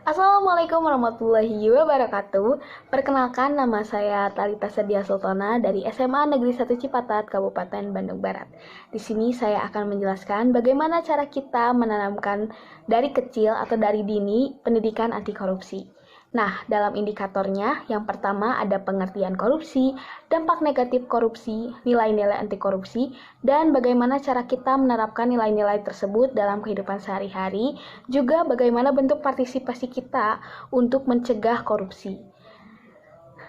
Assalamualaikum warahmatullahi wabarakatuh. Perkenalkan, nama saya Talita Sedia Sultana dari SMA Negeri 1 Cipatat, Kabupaten Bandung Barat. Di sini saya akan menjelaskan bagaimana cara kita menanamkan dari kecil atau dari dini pendidikan anti korupsi. Nah, dalam indikatornya, yang pertama ada pengertian korupsi, dampak negatif korupsi, nilai-nilai anti korupsi, dan bagaimana cara kita menerapkan nilai-nilai tersebut dalam kehidupan sehari-hari, juga bagaimana bentuk partisipasi kita untuk mencegah korupsi.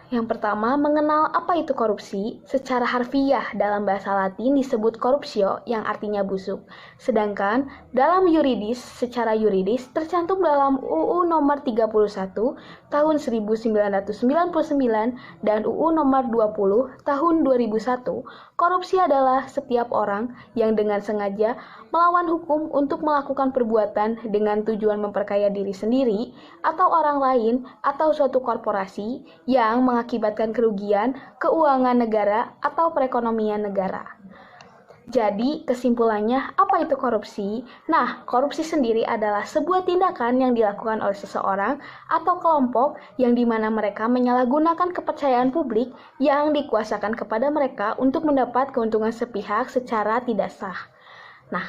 Yang pertama, mengenal apa itu korupsi. Secara harfiah dalam bahasa Latin disebut corruptio yang artinya busuk. Sedangkan dalam yuridis, secara yuridis tercantum dalam UU nomor 31 tahun 1999 dan UU nomor 20 tahun 2001. Korupsi adalah setiap orang yang dengan sengaja melawan hukum untuk melakukan perbuatan dengan tujuan memperkaya diri sendiri atau orang lain atau suatu korporasi yang mengakibatkan kerugian keuangan negara atau perekonomian negara. Jadi, kesimpulannya, apa itu korupsi? Nah, korupsi sendiri adalah sebuah tindakan yang dilakukan oleh seseorang atau kelompok yang dimana mereka menyalahgunakan kepercayaan publik yang dikuasakan kepada mereka untuk mendapat keuntungan sepihak secara tidak sah. Nah,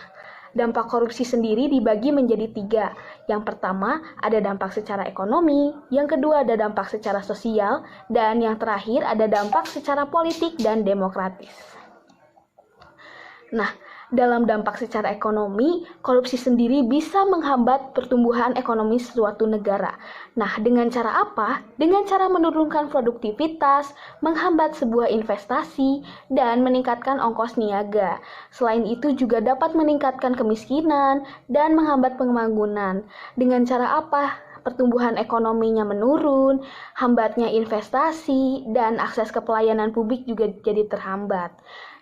dampak korupsi sendiri dibagi menjadi 3. Yang pertama, ada dampak secara ekonomi, yang kedua ada dampak secara sosial, dan yang terakhir ada dampak secara politik dan demokratis. Nah, dalam dampak secara ekonomi, korupsi sendiri bisa menghambat pertumbuhan ekonomi suatu negara. Nah, dengan cara apa? Dengan cara menurunkan produktivitas, menghambat sebuah investasi, dan meningkatkan ongkos niaga. Selain itu juga dapat meningkatkan kemiskinan dan menghambat pembangunan. Dengan cara apa? Pertumbuhan ekonominya menurun, hambatnya investasi, dan akses ke pelayanan publik juga jadi terhambat.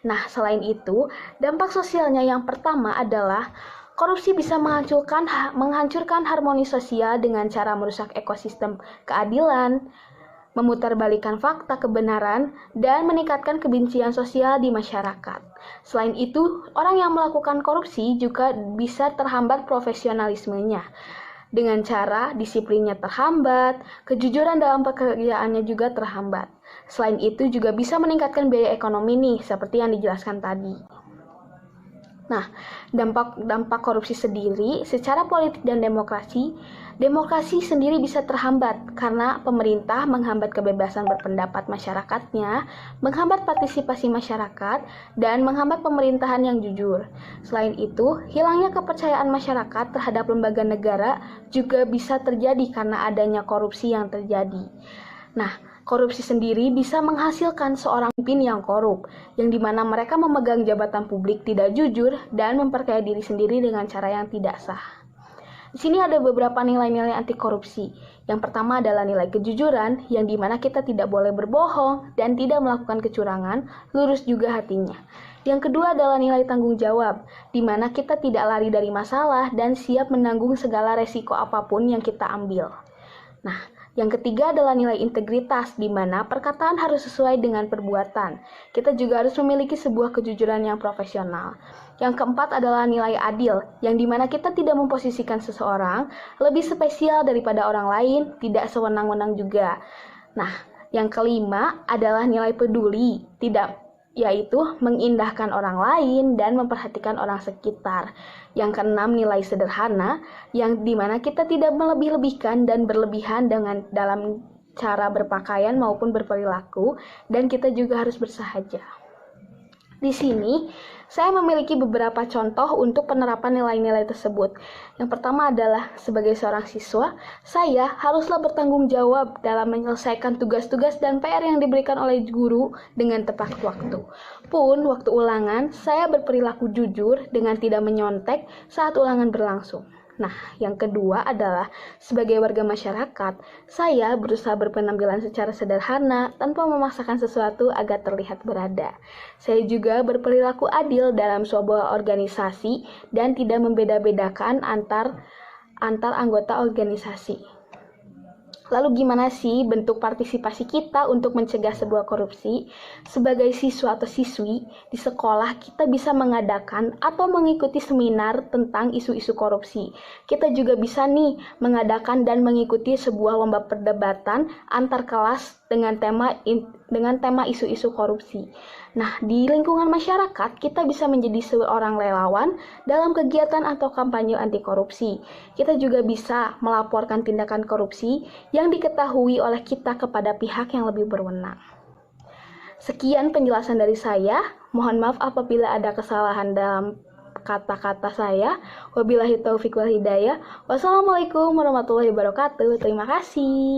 Nah, selain itu, dampak sosialnya yang pertama adalah korupsi bisa menghancurkan harmoni sosial dengan cara merusak ekosistem keadilan, memutarbalikkan fakta kebenaran, dan meningkatkan kebencian sosial di masyarakat. Selain itu, orang yang melakukan korupsi juga bisa terhambat profesionalismenya. Dengan cara disiplinnya terhambat, kejujuran dalam pekerjaannya juga terhambat. Selain itu juga bisa meningkatkan biaya ekonomi nih, seperti yang dijelaskan tadi. Nah, dampak korupsi sendiri secara politik dan demokrasi sendiri bisa terhambat karena pemerintah menghambat kebebasan berpendapat masyarakatnya, menghambat partisipasi masyarakat, dan menghambat pemerintahan yang jujur. Selain itu, hilangnya kepercayaan masyarakat terhadap lembaga negara juga bisa terjadi karena adanya korupsi yang terjadi. Nah, korupsi sendiri bisa menghasilkan seorang pemimpin yang korup, yang dimana mereka memegang jabatan publik tidak jujur dan memperkaya diri sendiri dengan cara yang tidak sah. Di sini ada beberapa nilai-nilai anti korupsi. Yang pertama adalah nilai kejujuran, yang dimana kita tidak boleh berbohong dan tidak melakukan kecurangan, lurus juga hatinya. Yang kedua adalah nilai tanggung jawab, di mana kita tidak lari dari masalah dan siap menanggung segala resiko apapun yang kita ambil. Nah, yang ketiga adalah nilai integritas, di mana perkataan harus sesuai dengan perbuatan. Kita juga harus memiliki sebuah kejujuran yang profesional. Yang keempat adalah nilai adil, yang dimana kita tidak memposisikan seseorang lebih spesial daripada orang lain, tidak sewenang-wenang juga. Nah, yang kelima adalah nilai peduli, yaitu mengindahkan orang lain dan memperhatikan orang sekitar. Yang keenam, nilai sederhana, yang dimana kita tidak melebih-lebihkan dan berlebihan dalam cara berpakaian maupun berperilaku, dan kita juga harus bersahaja. Di sini, saya memiliki beberapa contoh untuk penerapan nilai-nilai tersebut. Yang pertama adalah, sebagai seorang siswa, saya haruslah bertanggung jawab dalam menyelesaikan tugas-tugas dan PR yang diberikan oleh guru dengan tepat waktu. Pun, waktu ulangan, saya berperilaku jujur dengan tidak menyontek saat ulangan berlangsung. Nah, yang kedua adalah sebagai warga masyarakat, saya berusaha berpenampilan secara sederhana tanpa memaksakan sesuatu agar terlihat berada. Saya juga berperilaku adil dalam sebuah organisasi dan tidak membeda-bedakan antar anggota organisasi. Lalu gimana sih bentuk partisipasi kita untuk mencegah sebuah korupsi? Sebagai siswa atau siswi di sekolah, kita bisa mengadakan atau mengikuti seminar tentang isu-isu korupsi. Kita juga bisa nih mengadakan dan mengikuti sebuah lomba perdebatan antar kelas dengan tema isu-isu korupsi. Nah, di lingkungan masyarakat, kita bisa menjadi seorang relawan dalam kegiatan atau kampanye anti korupsi. Kita juga bisa melaporkan tindakan korupsi yang diketahui oleh kita kepada pihak yang lebih berwenang. Sekian penjelasan dari saya. Mohon maaf apabila ada kesalahan dalam kata-kata saya. Wabillahi taufiq wal hidayah. Wassalamualaikum warahmatullahi wabarakatuh. Terima kasih.